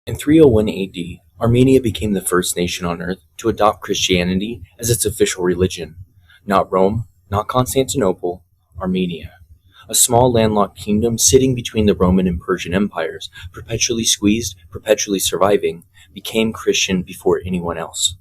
In 301 AD, Armenia became the first nation on earth to adopt Christianity as its official religion. Not Rome, not Constantinople, Armenia. A small landlocked kingdom sitting between the Roman and Persian empires, perpetually squeezed, perpetually surviving, became Christian before anyone else.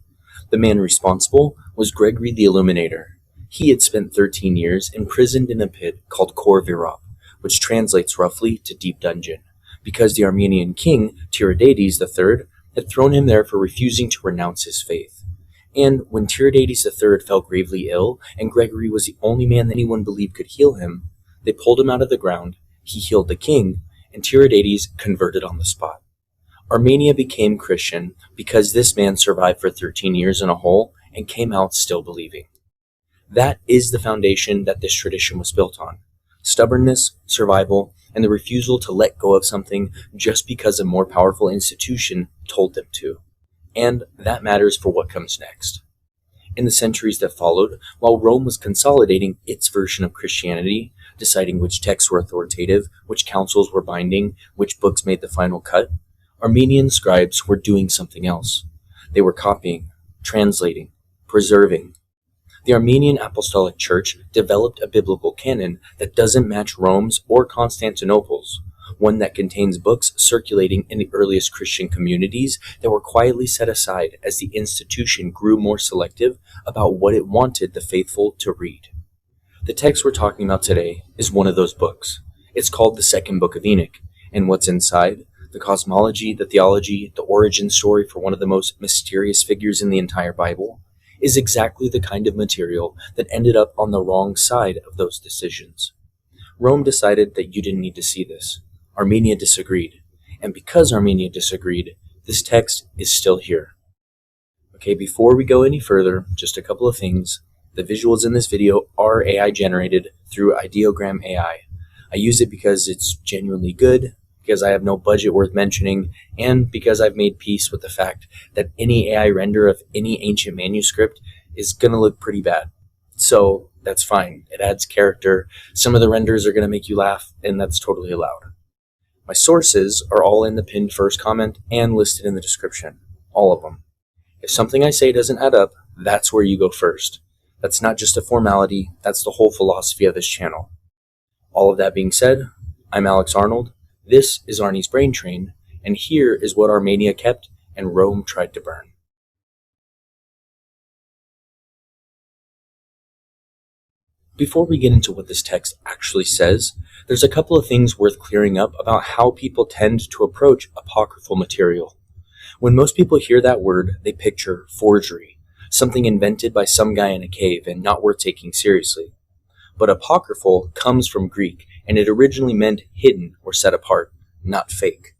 The man responsible was Gregory the Illuminator. He had spent 13 years imprisoned in a pit called Kor Virop, which translates roughly to deep dungeon, because the Armenian king, Tiridates III, had thrown him there for refusing to renounce his faith. And when Tiridates III fell gravely ill, and Gregory was the only man that anyone believed could heal him, they pulled him out of the ground, he healed the king, and Tiridates converted on the spot. Armenia became Christian because this man survived for 13 years in a hole and came out still believing. That is the foundation that this tradition was built on. Stubbornness, survival, and the refusal to let go of something just because a more powerful institution told them to. And that matters for what comes next. In the centuries that followed, while Rome was consolidating its version of Christianity, deciding which texts were authoritative, which councils were binding, which books made the final cut, Armenian scribes were doing something else. They were copying, translating, preserving. The Armenian Apostolic Church developed a biblical canon that doesn't match Rome's or Constantinople's, one that contains books circulating in the earliest Christian communities that were quietly set aside as the institution grew more selective about what it wanted the faithful to read. The text we're talking about today is one of those books. It's called the Second Book of Enoch, and what's inside, the cosmology, the theology, the origin story for one of the most mysterious figures in the entire Bible, is exactly the kind of material that ended up on the wrong side of those decisions. Rome decided that you didn't need to see this. Armenia disagreed. And because Armenia disagreed, this text is still here. Okay, before we go any further, just a couple of things. The visuals in this video are AI generated through Ideogram AI. I use it because it's genuinely good, because I have no budget worth mentioning, and because I've made peace with the fact that any AI render of any ancient manuscript is going to look pretty bad. So that's fine. It adds character. Some of the renders are going to make you laugh, and that's totally allowed. My sources are all in the pinned first comment and listed in the description. All of them. If something I say doesn't add up, that's where you go first. That's not just a formality, that's the whole philosophy of this channel. All of that being said, I'm Alex Arnold. This is Arnie's Brain Train, and here is what Armenia kept and Rome tried to burn. Before we get into what this text actually says, there's a couple of things worth clearing up about how people tend to approach apocryphal material. When most people hear that word, they picture forgery, something invented by some guy in a cave and not worth taking seriously. But apocryphal comes from Greek, and it originally meant hidden or set apart, not fake.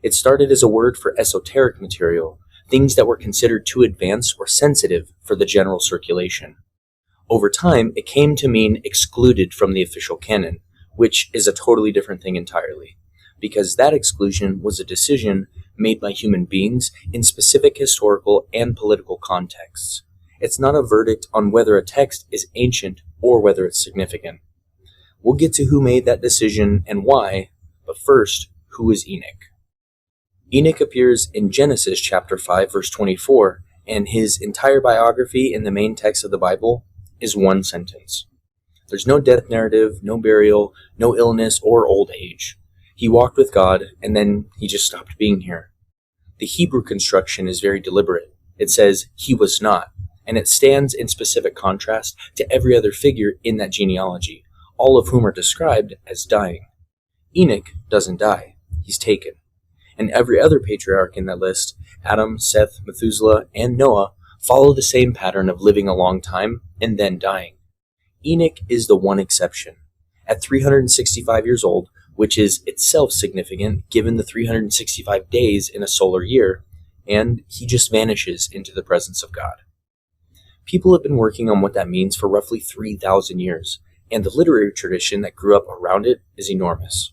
It started as a word for esoteric material, things that were considered too advanced or sensitive for the general circulation. Over time, it came to mean excluded from the official canon, which is a totally different thing entirely, because that exclusion was a decision made by human beings in specific historical and political contexts. It's not a verdict on whether a text is ancient or whether it's significant. We'll get to who made that decision and why, but first, who is Enoch? Enoch appears in Genesis chapter 5, verse 24, and his entire biography in the main text of the Bible is one sentence. There's no death narrative, no burial, no illness or old age. He walked with God, and then he just stopped being here. The Hebrew construction is very deliberate. It says, he was not, and it stands in specific contrast to every other figure in that genealogy, all of whom are described as dying. Enoch doesn't die. He's taken. And every other patriarch in that list, Adam, Seth, Methuselah, and Noah, follow the same pattern of living a long time and then dying. Enoch is the one exception. At 365 years old, which is itself significant given the 365 days in a solar year, and he just vanishes into the presence of God. People have been working on what that means for roughly 3,000 years, and the literary tradition that grew up around it is enormous.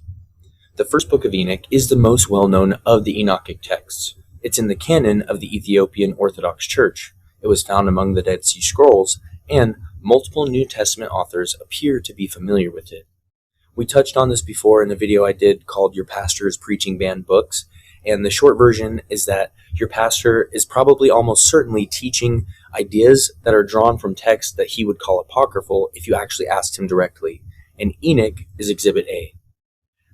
The first book of Enoch is the most well-known of the Enochic texts. It's in the canon of the Ethiopian Orthodox Church. It was found among the Dead Sea Scrolls, and multiple New Testament authors appear to be familiar with it. We touched on this before in a video I did called Your Pastor is Preaching Banned Books, And the short version is that your pastor is probably almost certainly teaching ideas that are drawn from texts that he would call apocryphal if you actually asked him directly. And Enoch is Exhibit A.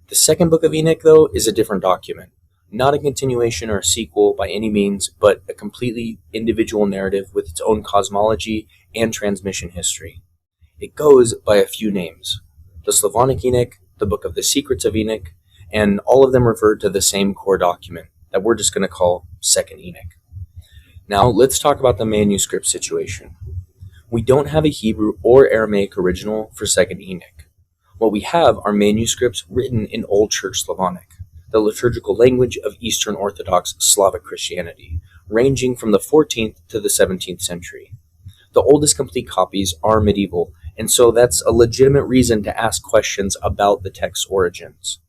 The Second Book of Enoch, though, is a different document. Not a continuation or a sequel by any means, but a completely individual narrative with its own cosmology and transmission history. It goes by a few names: the Slavonic Enoch, the Book of the Secrets of Enoch, and all of them refer to the same core document that we're just going to call Second Enoch. Now, let's talk about the manuscript situation. We don't have a Hebrew or Aramaic original for Second Enoch. What we have are manuscripts written in Old Church Slavonic, the liturgical language of Eastern Orthodox Slavic Christianity, ranging from the 14th to the 17th century. The oldest complete copies are medieval, and so that's a legitimate reason to ask questions about the text's origins.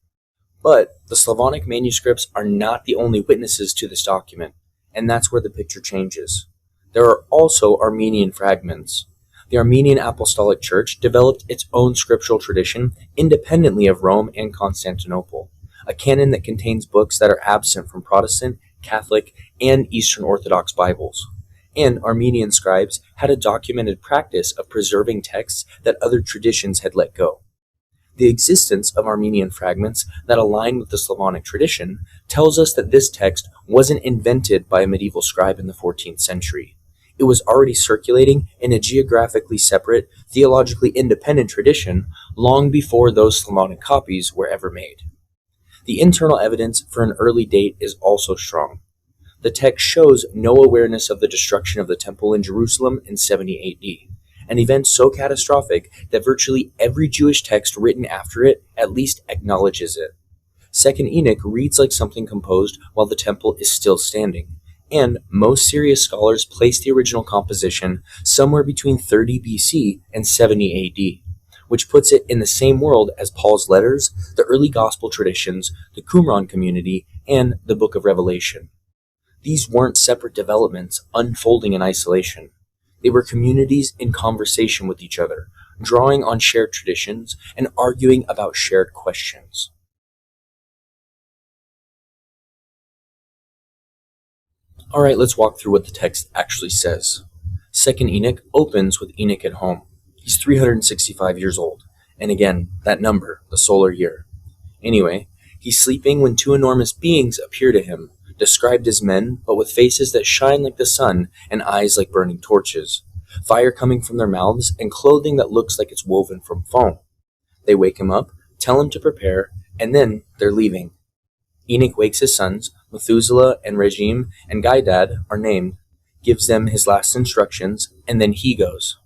But the Slavonic manuscripts are not the only witnesses to this document, and that's where the picture changes. There are also Armenian fragments. The Armenian Apostolic Church developed its own scriptural tradition independently of Rome and Constantinople, a canon that contains books that are absent from Protestant, Catholic, and Eastern Orthodox Bibles. And Armenian scribes had a documented practice of preserving texts that other traditions had let go. The existence of Armenian fragments that align with the Slavonic tradition tells us that this text wasn't invented by a medieval scribe in the 14th century. It was already circulating in a geographically separate, theologically independent tradition long before those Slavonic copies were ever made. The internal evidence for an early date is also strong. The text shows no awareness of the destruction of the temple in Jerusalem in 70 AD, an event so catastrophic that virtually every Jewish text written after it at least acknowledges it. Second Enoch reads like something composed while the temple is still standing, and most serious scholars place the original composition somewhere between 30 BC and 70 AD, which puts it in the same world as Paul's letters, the early gospel traditions, the Qumran community, and the Book of Revelation. These weren't separate developments unfolding in isolation. They were communities in conversation with each other, drawing on shared traditions and arguing about shared questions. Alright, let's walk through what the text actually says. Second Enoch opens with Enoch at home. He's 365 years old. And again, that number, the solar year. Anyway, he's sleeping when two enormous beings appear to him, described as men, but with faces that shine like the sun and eyes like burning torches, fire coming from their mouths and clothing that looks like it's woven from foam. They wake him up, tell him to prepare, and then they're leaving. Enoch wakes his sons, Methuselah and Regem and Gaidad are named, gives them his last instructions, and then he goes.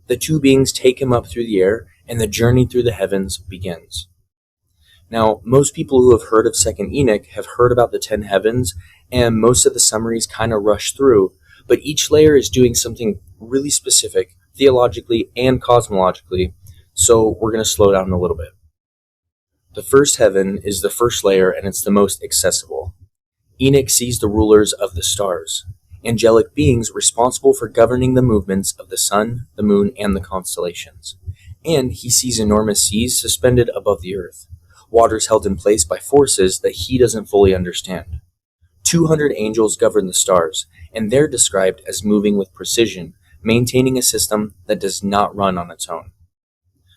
The two beings take him up through the air, and the journey through the heavens begins. Now, most people who have heard of Second Enoch have heard about the 10 heavens, and most of the summaries kind of rush through, but each layer is doing something really specific, theologically and cosmologically, so we're going to slow down a little bit. The first heaven is the first layer, and it's the most accessible. Enoch sees the rulers of the stars, angelic beings responsible for governing the movements of the sun, the moon, and the constellations. And he sees enormous seas suspended above the earth, waters held in place by forces that he doesn't fully understand. 200 angels govern the stars, and they're described as moving with precision, maintaining a system that does not run on its own.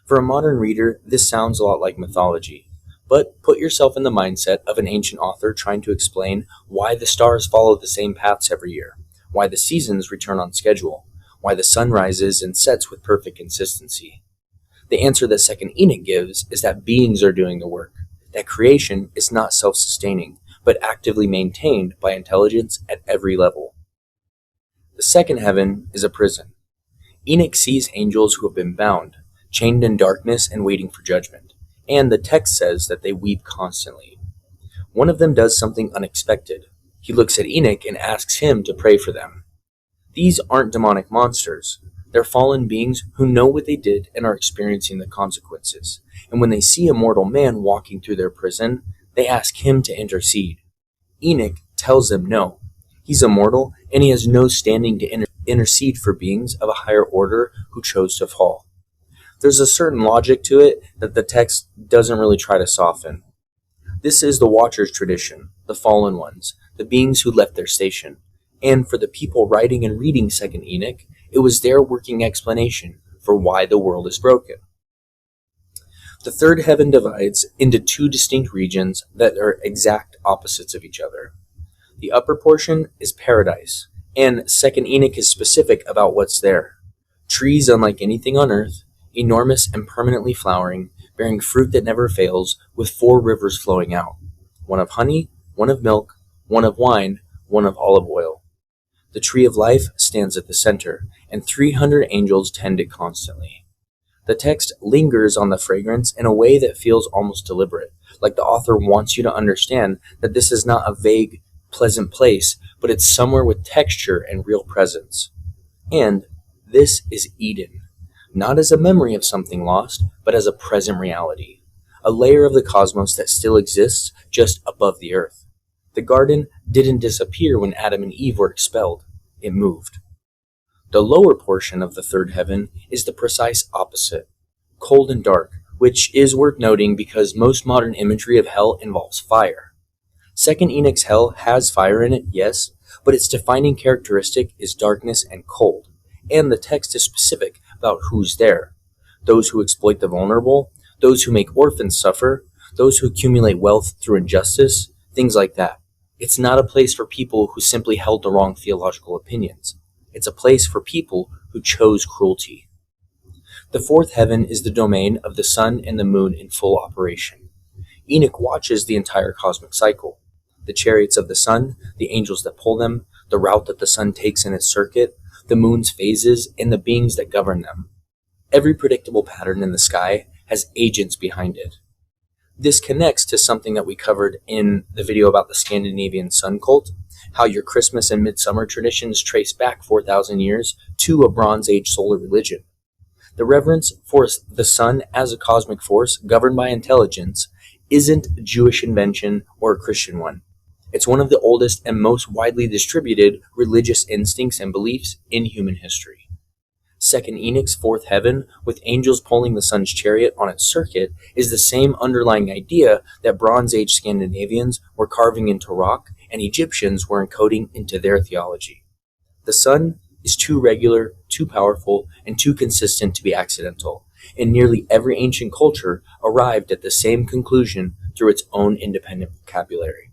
For a modern reader, this sounds a lot like mythology, but put yourself in the mindset of an ancient author trying to explain why the stars follow the same paths every year, why the seasons return on schedule, why the sun rises and sets with perfect consistency. The answer that Second Enoch gives is that beings are doing the work, that creation is not self-sustaining, but actively maintained by intelligence at every level. The second heaven is a prison. Enoch sees angels who have been bound, chained in darkness and waiting for judgment, and the text says that they weep constantly. One of them does something unexpected. He looks at Enoch and asks him to pray for them. These aren't demonic monsters. They're fallen beings who know what they did and are experiencing the consequences. And when they see a mortal man walking through their prison, they ask him to intercede. Enoch tells them no. He's immortal, and he has no standing to intercede for beings of a higher order who chose to fall. There's a certain logic to it that the text doesn't really try to soften. This is the Watcher's tradition, the fallen ones, the beings who left their station. And for the people writing and reading Second Enoch, it was their working explanation for why the world is broken. The third heaven divides into two distinct regions that are exact opposites of each other. The upper portion is paradise, and Second Enoch is specific about what's there. Trees unlike anything on earth, enormous and permanently flowering, bearing fruit that never fails, with 4 rivers flowing out, one of honey, one of milk, one of wine, one of olive oil. The tree of life stands at the center, and 300 angels tend it constantly. The text lingers on the fragrance in a way that feels almost deliberate, like the author wants you to understand that this is not a vague, pleasant place, but it's somewhere with texture and real presence. And this is Eden, not as a memory of something lost, but as a present reality, a layer of the cosmos that still exists just above the earth. The garden didn't disappear when Adam and Eve were expelled, it moved. The lower portion of the third heaven is the precise opposite, cold and dark, which is worth noting because most modern imagery of hell involves fire. Second Enoch's hell has fire in it, yes, but its defining characteristic is darkness and cold, and the text is specific about who's there. Those who exploit the vulnerable, those who make orphans suffer, those who accumulate wealth through injustice, things like that. It's not a place for people who simply held the wrong theological opinions. It's a place for people who chose cruelty. The fourth heaven is the domain of the sun and the moon in full operation. Enoch watches the entire cosmic cycle. The chariots of the sun, the angels that pull them, the route that the sun takes in its circuit, the moon's phases, and the beings that govern them. Every predictable pattern in the sky has agents behind it. This connects to something that we covered in the video about the Scandinavian sun cult, how your Christmas and midsummer traditions trace back 4,000 years to a Bronze Age solar religion. The reverence for the sun as a cosmic force governed by intelligence isn't a Jewish invention or a Christian one. It's one of the oldest and most widely distributed religious instincts and beliefs in human history. Second Enoch's fourth heaven, with angels pulling the sun's chariot on its circuit, is the same underlying idea that Bronze Age Scandinavians were carving into rock and Egyptians were encoding into their theology. The sun is too regular, too powerful, and too consistent to be accidental, and nearly every ancient culture arrived at the same conclusion through its own independent vocabulary.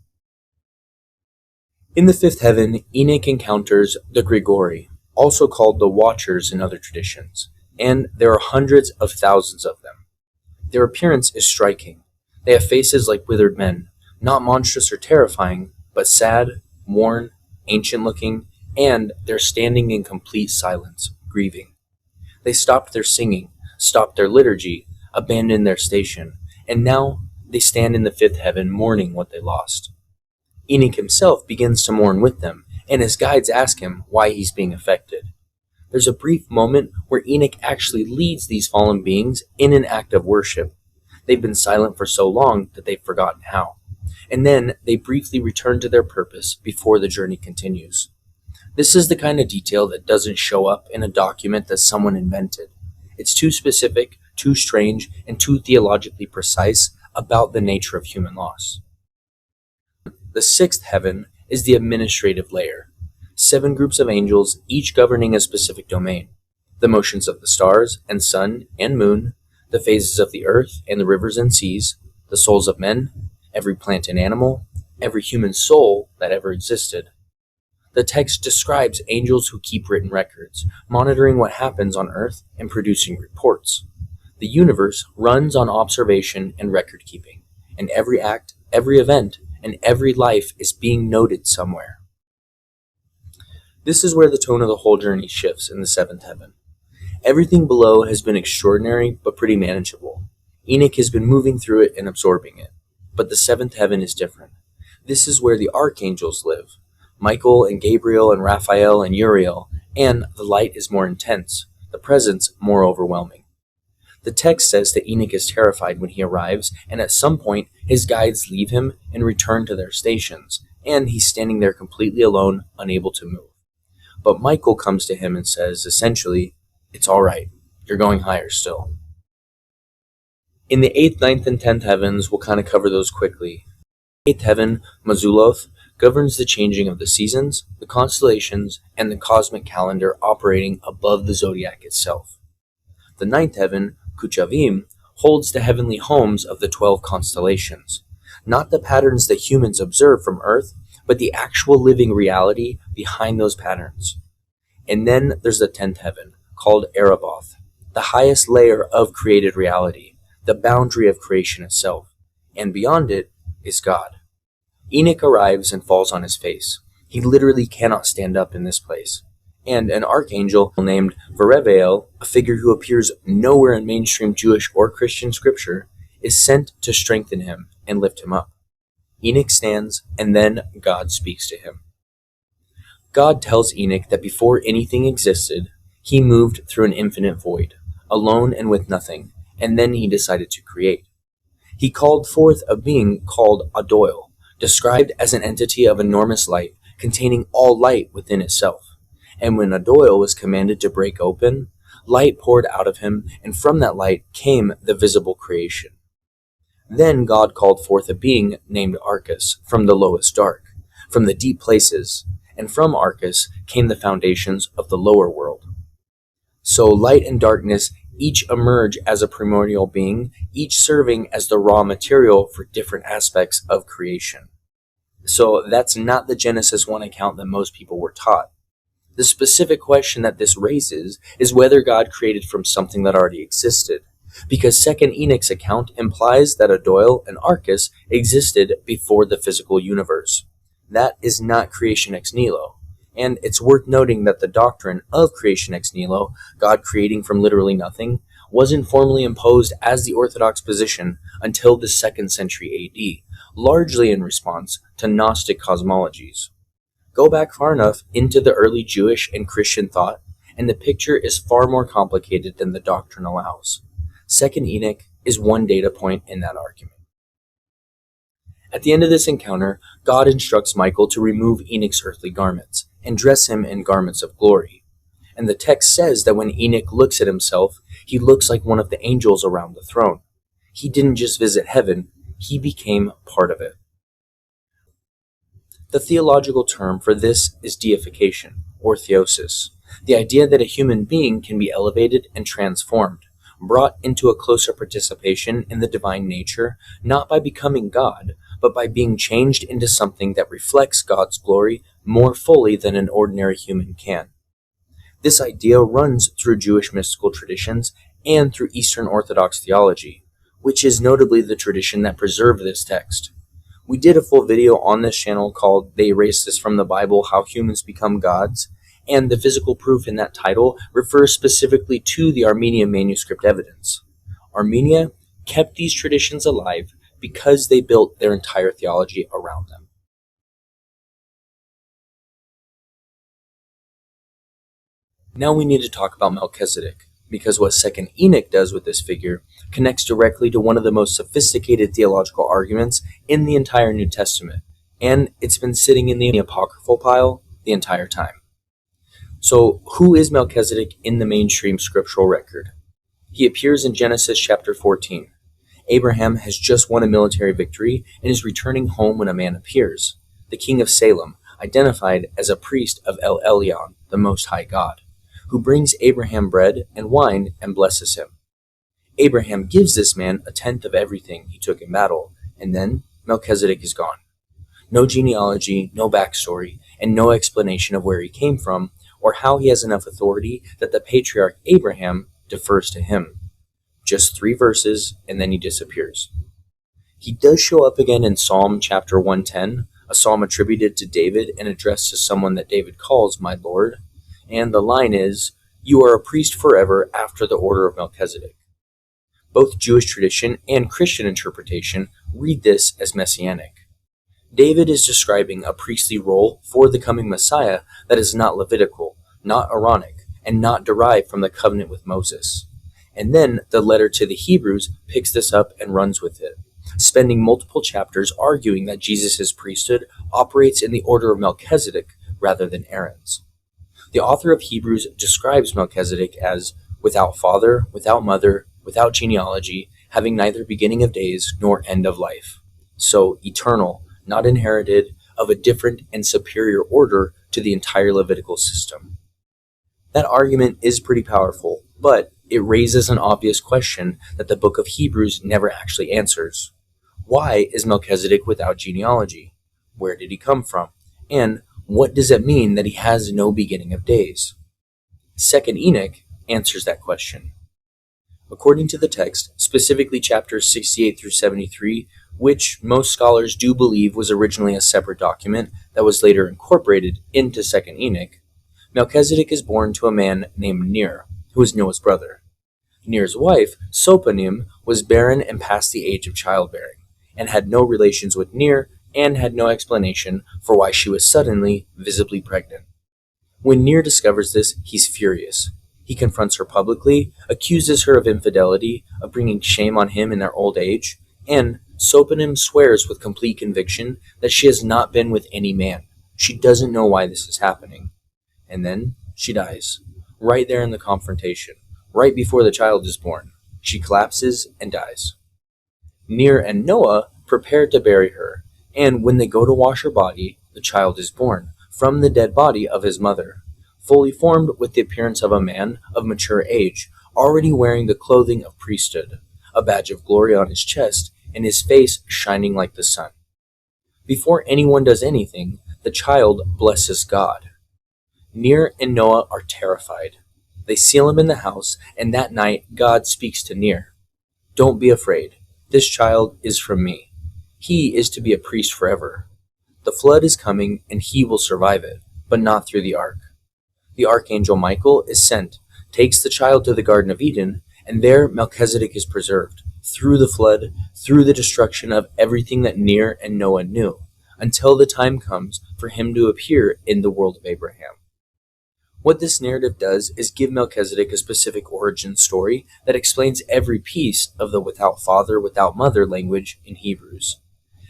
In the fifth heaven, Enoch encounters the Grigori, also called the Watchers in other traditions, and there are hundreds of thousands of them. Their appearance is striking. They have faces like withered men, not monstrous or terrifying, but sad, worn, ancient-looking, and they're standing in complete silence, grieving. They stopped their singing, stopped their liturgy, abandoned their station, and now they stand in the fifth heaven mourning what they lost. Enoch himself begins to mourn with them, and his guides ask him why he's being affected. There's a brief moment where Enoch actually leads these fallen beings in an act of worship. They've been silent for so long that they've forgotten how. And then they briefly return to their purpose before the journey continues. This is the kind of detail that doesn't show up in a document that someone invented. It's too specific, too strange, and too theologically precise about the nature of human loss. The sixth heaven is the administrative layer. 7 groups of angels, each governing a specific domain. The motions of the stars and sun and moon, the phases of the earth and the rivers and seas, the souls of men, every plant and animal, every human soul that ever existed. The text describes angels who keep written records, monitoring what happens on earth and producing reports. The universe runs on observation and record keeping, and every act, every event, and every life is being noted somewhere. This is where the tone of the whole journey shifts in the seventh heaven. Everything below has been extraordinary but pretty manageable. Enoch has been moving through it and absorbing it. But the seventh heaven is different. This is where the archangels live. Michael and Gabriel and Raphael and Uriel, and the light is more intense, the presence more overwhelming. The text says that Enoch is terrified when he arrives, and at some point his guides leave him and return to their stations, and he's standing there completely alone, unable to move. But Michael comes to him and says, essentially, it's all right, you're going higher still. In the 8th, 9th, and 10th heavens, we'll kind of cover those quickly. eighth heaven, Mazzuloth, governs the changing of the seasons, the constellations, and the cosmic calendar operating above the zodiac itself. The ninth heaven, Kuchavim, holds the heavenly homes of the 12 constellations, not the patterns that humans observe from Earth, but the actual living reality behind those patterns. And then there's the 10th heaven, called Erevath, the highest layer of created reality, the boundary of creation itself, and beyond it is God. Enoch arrives and falls on his face. He literally cannot stand up in this place. And an archangel named Verevael, a figure who appears nowhere in mainstream Jewish or Christian scripture, is sent to strengthen him and lift him up. Enoch stands, and then God speaks to him. God tells Enoch that before anything existed, he moved through an infinite void, alone and with nothing, and then he decided to create. He called forth a being called Adoil, described as an entity of enormous light, containing all light within itself. And when Adoil was commanded to break open, light poured out of him, and from that light came the visible creation. Then God called forth a being named Arcus from the lowest dark, from the deep places, and from Arcus came the foundations of the lower world. So light and darkness each emerge as a primordial being, each serving as the raw material for different aspects of creation. So that's not the Genesis 1 account that most people were taught. The specific question that this raises is whether God created from something that already existed, because Second Enoch's account implies that Adoil and Arcus existed before the physical universe. That is not creation ex nihilo. And it's worth noting that the doctrine of creation ex nihilo, God creating from literally nothing, wasn't formally imposed as the Orthodox position until the 2nd century AD, largely in response to Gnostic cosmologies. Go back far enough into the early Jewish and Christian thought, and the picture is far more complicated than the doctrine allows. Second Enoch is one data point in that argument. At the end of this encounter, God instructs Michael to remove Enoch's earthly garments and dress him in garments of glory. And the text says that when Enoch looks at himself, he looks like one of the angels around the throne. He didn't just visit heaven, he became part of it. The theological term for this is deification, or theosis, the idea that a human being can be elevated and transformed, brought into a closer participation in the divine nature, not by becoming God, but by being changed into something that reflects God's glory more fully than an ordinary human can. This idea runs through Jewish mystical traditions and through Eastern Orthodox theology, which is notably the tradition that preserved this text. We did a full video on this channel called They Erased This from the Bible, How Humans Become Gods, and the physical proof in that title refers specifically to the Armenian manuscript evidence. Armenia kept these traditions alive because they built their entire theology around them. Now we need to talk about Melchizedek, because what Second Enoch does with this figure connects directly to one of the most sophisticated theological arguments in the entire New Testament, and it's been sitting in the apocryphal pile the entire time. So, who is Melchizedek in the mainstream scriptural record? He appears in Genesis chapter 14. Abraham has just won a military victory and is returning home when a man appears, the king of Salem, identified as a priest of El Elyon, the Most High God, who brings Abraham bread and wine and blesses him. Abraham gives this man a tenth of everything he took in battle, and then Melchizedek is gone. No genealogy, no backstory, and no explanation of where he came from or how he has enough authority that the patriarch Abraham defers to him. Just 3 verses, and then he disappears. He does show up again in Psalm chapter 110, a psalm attributed to David and addressed to someone that David calls my Lord, and the line is, "You are a priest forever after the order of Melchizedek." Both Jewish tradition and Christian interpretation read this as messianic. David is describing a priestly role for the coming Messiah that is not Levitical, not Aaronic, and not derived from the covenant with Moses. And then the letter to the Hebrews picks this up and runs with it, spending multiple chapters arguing that Jesus' priesthood operates in the order of Melchizedek rather than Aaron's. The author of Hebrews describes Melchizedek as without father, without mother, without genealogy, having neither beginning of days nor end of life. So eternal, not inherited, of a different and superior order to the entire Levitical system. That argument is pretty powerful, but it raises an obvious question that the book of Hebrews never actually answers. Why is Melchizedek without genealogy? Where did he come from? And what does it mean that he has no beginning of days? Second Enoch answers that question. According to the text, specifically chapters 68 through 73, which most scholars do believe was originally a separate document that was later incorporated into Second Enoch, Melchizedek is born to a man named Ner, who is Noah's brother. Ner's wife, Sopanim, was barren and past the age of childbearing, and had no relations with Ner, and had no explanation for why she was suddenly, visibly pregnant. When Ner discovers this, he's furious. He confronts her publicly, accuses her of infidelity, of bringing shame on him in their old age, and Sopanim swears with complete conviction that she has not been with any man. She doesn't know why this is happening. And then she dies, right there in the confrontation, right before the child is born. She collapses and dies. Ner and Noah prepare to bury her, and when they go to wash her body, the child is born from the dead body of his mother, fully formed with the appearance of a man of mature age, already wearing the clothing of priesthood, a badge of glory on his chest, and his face shining like the sun. Before anyone does anything, the child blesses God. Ner and Noah are terrified. They seal him in the house, and that night God speaks to Ner. "Don't be afraid. This child is from me. He is to be a priest forever. The flood is coming, and he will survive it, but not through the ark." The archangel Michael is sent, takes the child to the Garden of Eden, and there Melchizedek is preserved, through the flood, through the destruction of everything that Ner and Noah knew, until the time comes for him to appear in the world of Abraham. What this narrative does is give Melchizedek a specific origin story that explains every piece of the without father, without mother language in Hebrews.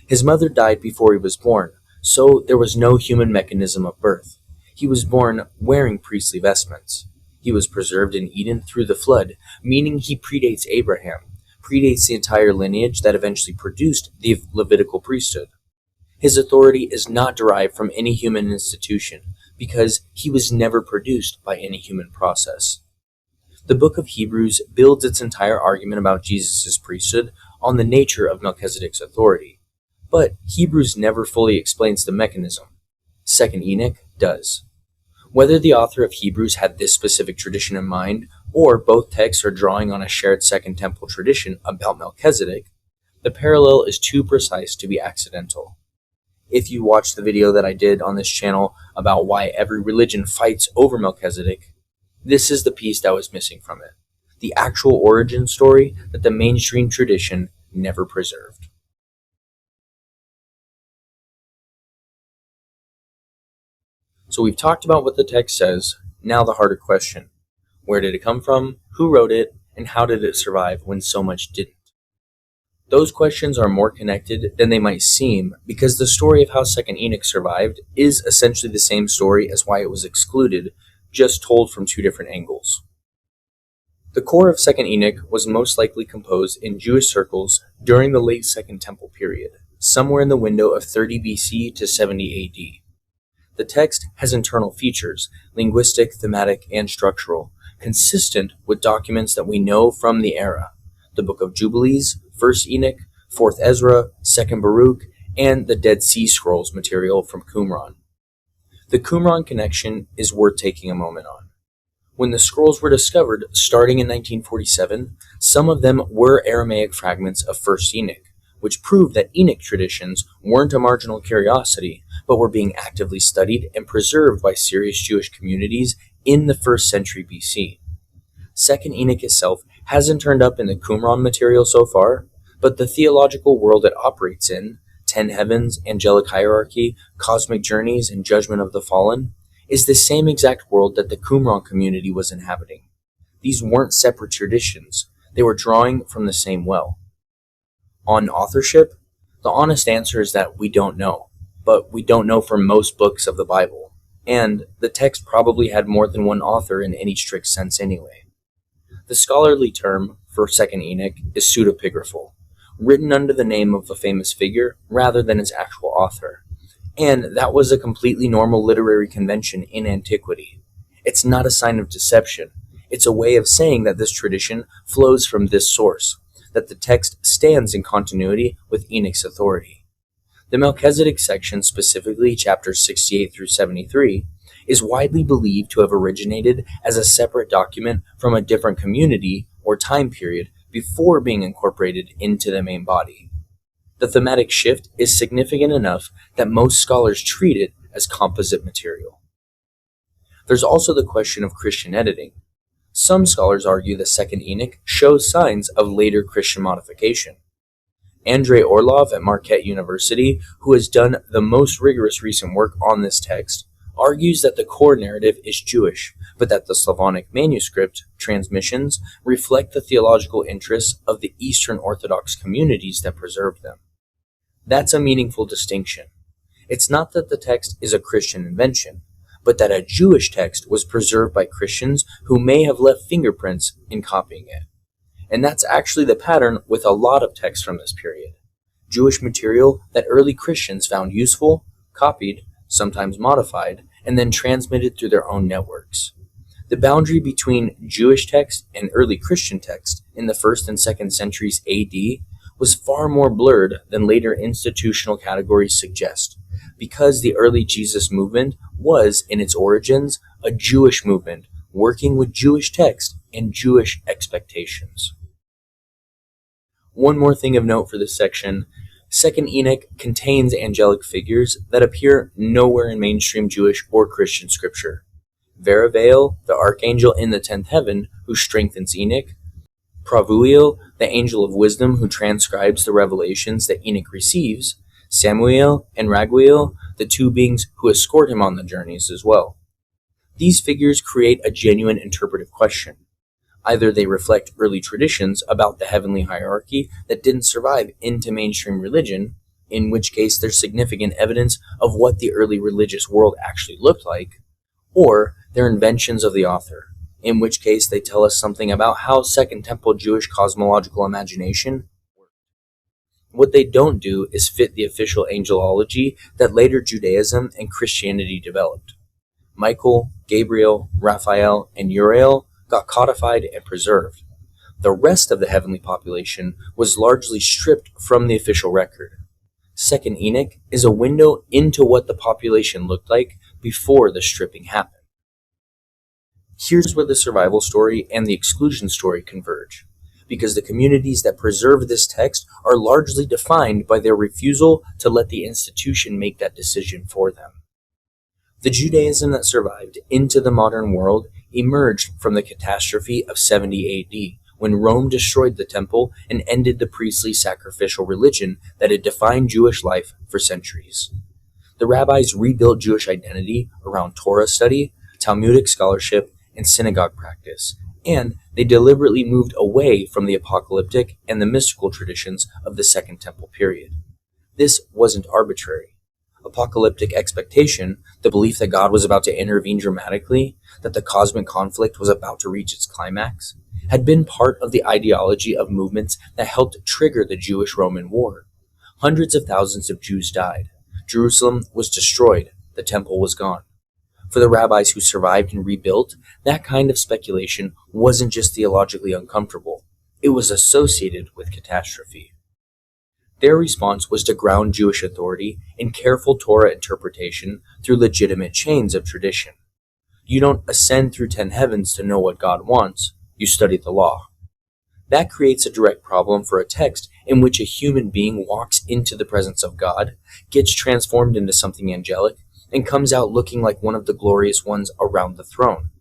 His mother died before he was born, so there was no human mechanism of birth. He was born wearing priestly vestments. He was preserved in Eden through the flood, meaning he predates Abraham, predates the entire lineage that eventually produced the Levitical priesthood. His authority is not derived from any human institution, because he was never produced by any human process. The book of Hebrews builds its entire argument about Jesus' priesthood on the nature of Melchizedek's authority, but Hebrews never fully explains the mechanism. Second Enoch does. Whether the author of Hebrews had this specific tradition in mind, or both texts are drawing on a shared Second Temple tradition about Melchizedek, the parallel is too precise to be accidental. If you watched the video that I did on this channel about why every religion fights over Melchizedek, this is the piece that was missing from it. The actual origin story that the mainstream tradition never preserved. So we've talked about what the text says, now the harder question. Where did it come from, who wrote it, and how did it survive when so much didn't? Those questions are more connected than they might seem because the story of how Second Enoch survived is essentially the same story as why it was excluded, just told from two different angles. The core of Second Enoch was most likely composed in Jewish circles during the late Second Temple period, somewhere in the window of 30 BC to 70 AD. The text has internal features, linguistic, thematic, and structural, consistent with documents that we know from the era. The Book of Jubilees, First Enoch, Fourth Ezra, Second Baruch, and the Dead Sea Scrolls material from Qumran. The Qumran connection is worth taking a moment on. When the scrolls were discovered, starting in 1947, some of them were Aramaic fragments of First Enoch, which proved that Enoch traditions weren't a marginal curiosity, but were being actively studied and preserved by serious Jewish communities in the 1st century BC. Second Enoch itself hasn't turned up in the Qumran material so far, but the theological world it operates in, 10 heavens, angelic hierarchy, cosmic journeys, and judgment of the fallen, is the same exact world that the Qumran community was inhabiting. These weren't separate traditions, they were drawing from the same well. On authorship, the honest answer is that we don't know, but we don't know for most books of the Bible, and the text probably had more than one author in any strict sense anyway. The scholarly term for Second Enoch is pseudepigraphal, written under the name of a famous figure rather than its actual author. And that was a completely normal literary convention in antiquity. It's not a sign of deception. It's a way of saying that this tradition flows from this source, that the text stands in continuity with Enoch's authority. The Melchizedek section, specifically chapters 68 through 73, is widely believed to have originated as a separate document from a different community or time period before being incorporated into the main body. The thematic shift is significant enough that most scholars treat it as composite material. There's also the question of Christian editing. Some scholars argue the Second Enoch shows signs of later Christian modification. Andrei Orlov at Marquette University, who has done the most rigorous recent work on this text, argues that the core narrative is Jewish, but that the Slavonic manuscript transmissions reflect the theological interests of the Eastern Orthodox communities that preserved them. That's a meaningful distinction. It's not that the text is a Christian invention, but that a Jewish text was preserved by Christians who may have left fingerprints in copying it. And that's actually the pattern with a lot of texts from this period. Jewish material that early Christians found useful, copied, sometimes modified, and then transmitted through their own networks. The boundary between Jewish text and early Christian text in the 1st and 2nd centuries AD was far more blurred than later institutional categories suggest, because the early Jesus movement was, in its origins, a Jewish movement working with Jewish text and Jewish expectations. One more thing of note for this section: Second Enoch contains angelic figures that appear nowhere in mainstream Jewish or Christian scripture. Veravael, the archangel in the 10th heaven who strengthens Enoch; Pravuel, the angel of wisdom who transcribes the revelations that Enoch receives; Samuel and Raguel, the two beings who escort him on the journeys as well. These figures create a genuine interpretive question. Either they reflect early traditions about the heavenly hierarchy that didn't survive into mainstream religion, in which case there's significant evidence of what the early religious world actually looked like, or they're inventions of the author, in which case they tell us something about how Second Temple Jewish cosmological imagination worked. What they don't do is fit the official angelology that later Judaism and Christianity developed. Michael, Gabriel, Raphael, and Uriel got codified and preserved. The rest of the heavenly population was largely stripped from the official record. Second Enoch is a window into what the population looked like before the stripping happened. Here's where the survival story and the exclusion story converge, because the communities that preserve this text are largely defined by their refusal to let the institution make that decision for them. The Judaism that survived into the modern world emerged from the catastrophe of 70 AD, when Rome destroyed the temple and ended the priestly sacrificial religion that had defined Jewish life for centuries. The rabbis rebuilt Jewish identity around Torah study, Talmudic scholarship, and synagogue practice, and they deliberately moved away from the apocalyptic and the mystical traditions of the Second Temple period. This wasn't arbitrary. Apocalyptic expectation, the belief that God was about to intervene dramatically, that the cosmic conflict was about to reach its climax, had been part of the ideology of movements that helped trigger the Jewish-Roman War. Hundreds of thousands of Jews died. Jerusalem was destroyed. The temple was gone. For the rabbis who survived and rebuilt, that kind of speculation wasn't just theologically uncomfortable. It was associated with catastrophe. Their response was to ground Jewish authority in careful Torah interpretation through legitimate chains of tradition. You don't ascend through 10 heavens to know what God wants, you study the law. That creates a direct problem for a text in which a human being walks into the presence of God, gets transformed into something angelic, and comes out looking like one of the glorious ones around the throne.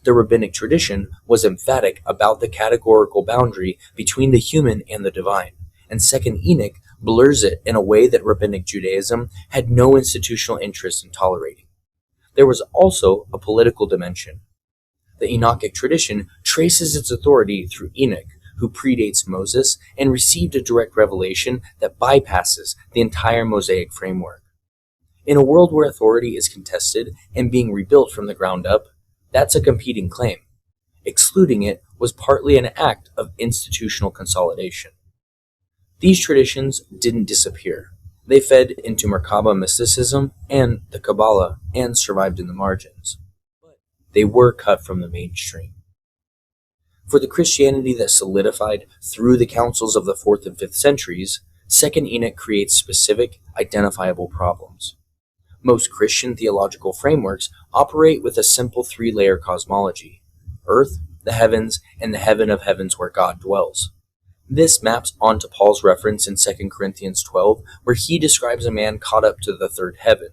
The rabbinic tradition was emphatic about the categorical boundary between the human and the divine, and Second Enoch blurs it in a way that rabbinic Judaism had no institutional interest in tolerating. There was also a political dimension. The Enochic tradition traces its authority through Enoch, who predates Moses and received a direct revelation that bypasses the entire Mosaic framework. In a world where authority is contested and being rebuilt from the ground up, that's a competing claim. Excluding it was partly an act of institutional consolidation. These traditions didn't disappear. They fed into Merkaba mysticism and the Kabbalah and survived in the margins. They were cut from the mainstream. For the Christianity that solidified through the councils of the 4th and 5th centuries, Second Enoch creates specific, identifiable problems. Most Christian theological frameworks operate with a simple 3-layer cosmology: earth, the heavens, and the heaven of heavens where God dwells. This maps onto Paul's reference in 2 Corinthians 12, where he describes a man caught up to the 3rd heaven.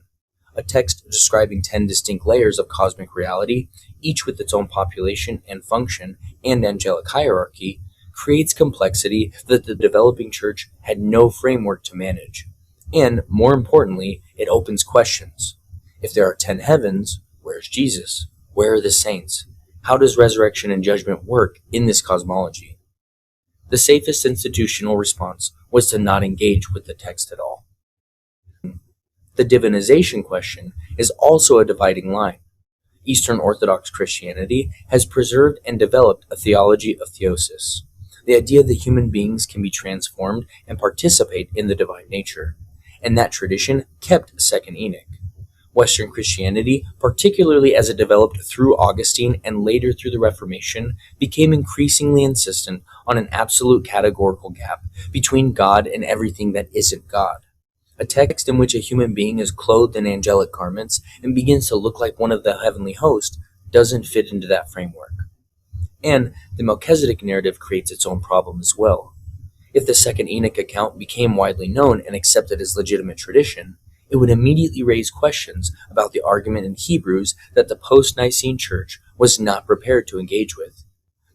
A text describing 10 distinct layers of cosmic reality, each with its own population and function and angelic hierarchy, creates complexity that the developing church had no framework to manage. And, more importantly, it opens questions. If there are 10 heavens, where's Jesus? Where are the saints? How does resurrection and judgment work in this cosmology? The safest institutional response was to not engage with the text at all. The divinization question is also a dividing line. Eastern Orthodox Christianity has preserved and developed a theology of theosis, the idea that human beings can be transformed and participate in the divine nature, and that tradition kept Second Enoch. Western Christianity, particularly as it developed through Augustine and later through the Reformation, became increasingly insistent on an absolute categorical gap between God and everything that isn't God. A text in which a human being is clothed in angelic garments and begins to look like one of the heavenly host doesn't fit into that framework. And the Melchizedek narrative creates its own problem as well. If the Second Enoch account became widely known and accepted as legitimate tradition, it would immediately raise questions about the argument in Hebrews that the post-Nicene Church was not prepared to engage with.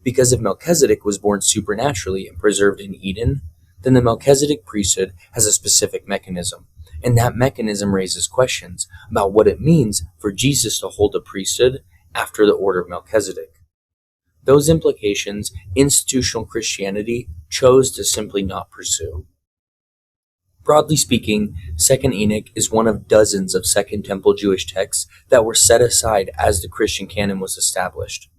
Because if Melchizedek was born supernaturally and preserved in Eden, then the Melchizedek priesthood has a specific mechanism, and that mechanism raises questions about what it means for Jesus to hold a priesthood after the order of Melchizedek. Those implications institutional Christianity chose to simply not pursue. Broadly speaking, Second Enoch is one of dozens of Second Temple Jewish texts that were set aside as the Christian canon was established.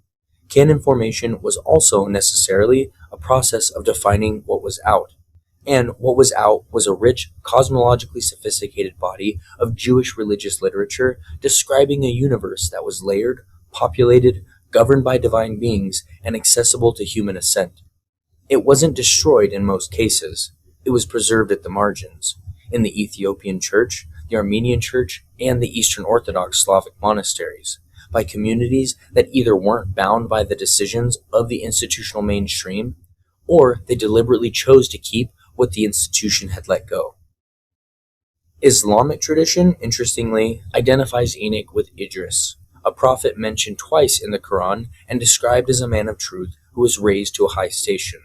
Canon formation was also necessarily a process of defining what was out, and what was out was a rich, cosmologically sophisticated body of Jewish religious literature describing a universe that was layered, populated, governed by divine beings, and accessible to human assent. It wasn't destroyed in most cases. It was preserved at the margins, in the Ethiopian Church, the Armenian Church, and the Eastern Orthodox Slavonic monasteries, by communities that either weren't bound by the decisions of the institutional mainstream, or they deliberately chose to keep what the institution had let go. Islamic tradition, interestingly, identifies Enoch with Idris, a prophet mentioned twice in the Quran and described as a man of truth who was raised to a high station.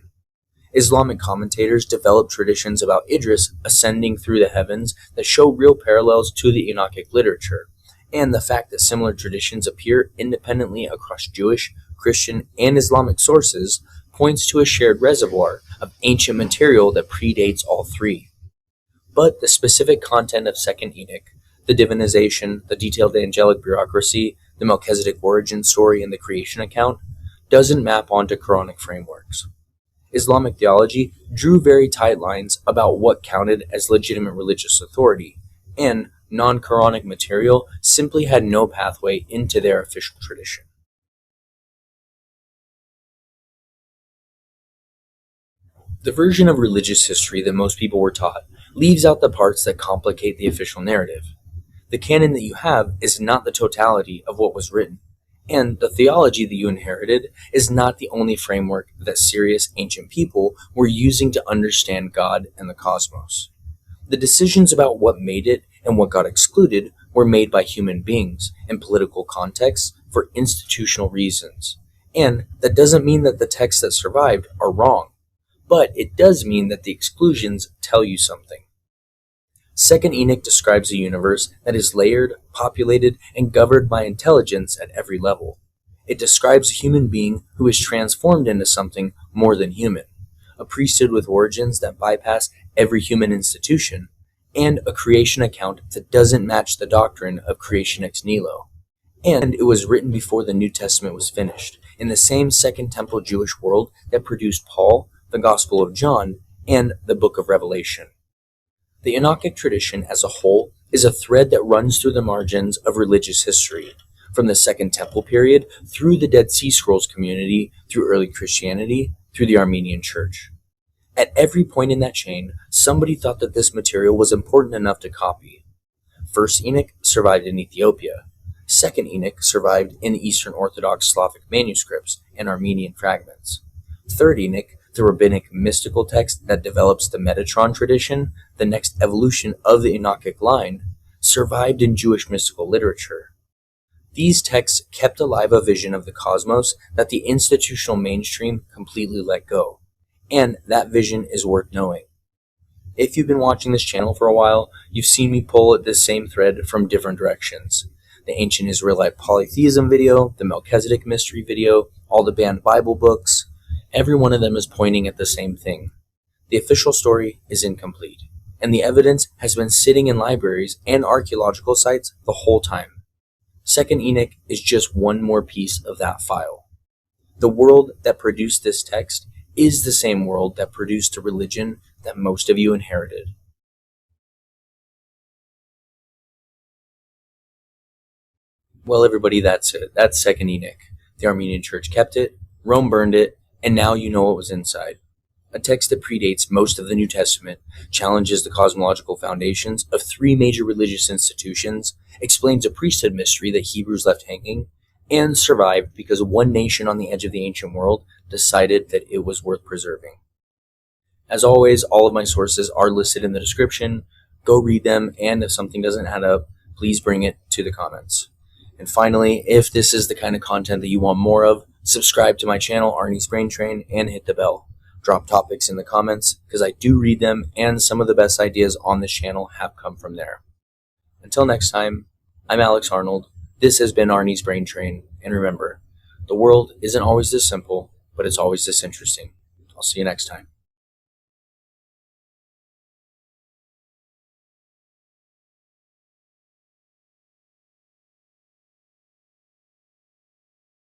Islamic commentators developed traditions about Idris ascending through the heavens that show real parallels to the Enochic literature, and the fact that similar traditions appear independently across Jewish, Christian, and Islamic sources points to a shared reservoir of ancient material that predates all three. But the specific content of Second Enoch, the divinization, the detailed angelic bureaucracy, the Melchizedek origin story, and the creation account, doesn't map onto Quranic frameworks. Islamic theology drew very tight lines about what counted as legitimate religious authority, and non-Quranic material simply had no pathway into their official tradition. The version of religious history that most people were taught leaves out the parts that complicate the official narrative. The canon that you have is not the totality of what was written, and the theology that you inherited is not the only framework that serious ancient people were using to understand God and the cosmos. The decisions about what made it and what got excluded were made by human beings in political contexts for institutional reasons. And that doesn't mean that the texts that survived are wrong, but it does mean that the exclusions tell you something. Second Enoch describes a universe that is layered, populated, and governed by intelligence at every level. It describes a human being who is transformed into something more than human, a priesthood with origins that bypass every human institution, and a creation account that doesn't match the doctrine of creation ex nihilo. And it was written before the New Testament was finished, in the same Second Temple Jewish world that produced Paul, the Gospel of John, and the Book of Revelation. The Enochic tradition as a whole is a thread that runs through the margins of religious history, from the Second Temple period through the Dead Sea Scrolls community, through early Christianity, through the Armenian Church. At every point in that chain, somebody thought that this material was important enough to copy. First Enoch survived in Ethiopia. Second Enoch survived in the Eastern Orthodox Slavonic manuscripts and Armenian fragments. Third Enoch, the rabbinic mystical text that develops the Metatron tradition, the next evolution of the Enochic line, survived in Jewish mystical literature. These texts kept alive a vision of the cosmos that the institutional mainstream completely let go, and that vision is worth knowing. If you've been watching this channel for a while, you've seen me pull at this same thread from different directions. The ancient Israelite polytheism video, the Melchizedek mystery video, all the banned Bible books, every one of them is pointing at the same thing. The official story is incomplete, and the evidence has been sitting in libraries and archaeological sites the whole time. Second Enoch is just one more piece of that file. The world that produced this text is the same world that produced a religion that most of you inherited. Well, everybody, that's it. That's Second Enoch. The Armenian Church kept it, Rome burned it, and now you know what was inside. A text that predates most of the New Testament, challenges the cosmological foundations of three major religious institutions, explains a priesthood mystery that Hebrews left hanging, and survived because one nation on the edge of the ancient world decided that it was worth preserving. As always, all of my sources are listed in the description. Go read them, and if something doesn't add up, please bring it to the comments. And finally, if this is the kind of content that you want more of, subscribe to my channel, Arnie's Brain Train, and hit the bell. Drop topics in the comments, because I do read them, and some of the best ideas on this channel have come from there. Until next time, I'm Alex Arnold. This has been Arnie's Brain Train, and remember, the world isn't always this simple, but it's always this interesting. I'll see you next time.